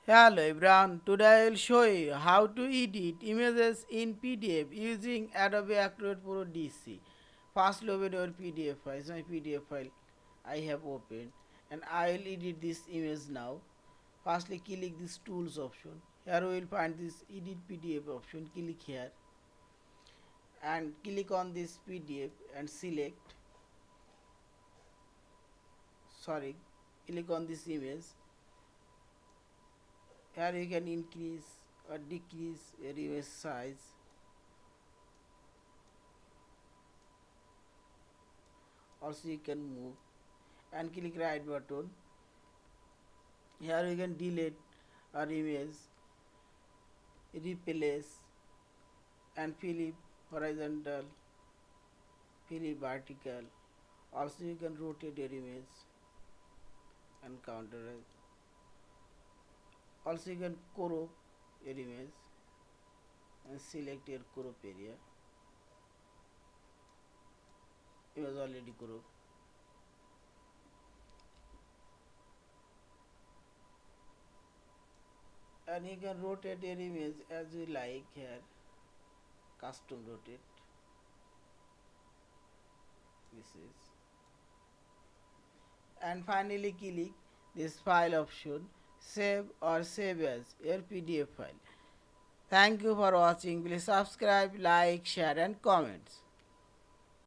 Hello everyone, today I will show you how to edit images in PDF using Adobe Acrobat Pro DC. First open your PDF file. My PDF file I have opened and I will edit this image now. Firstly click this tools option. Here we will find this edit PDF option. Click here and click on this PDF and click on this image. Here you can increase or decrease your image size. Also you can move and click right button. Here you can delete our image, replace and fill it horizontal, fill it vertical. Also you can rotate your image and counter it. Also you can crop your image and select your crop area. Image already cropped. And you can rotate your image as you like here. Custom rotate. This is. And finally click this file option, save or save as your PDF file. Thank you for watching. Please subscribe, like, share and comments.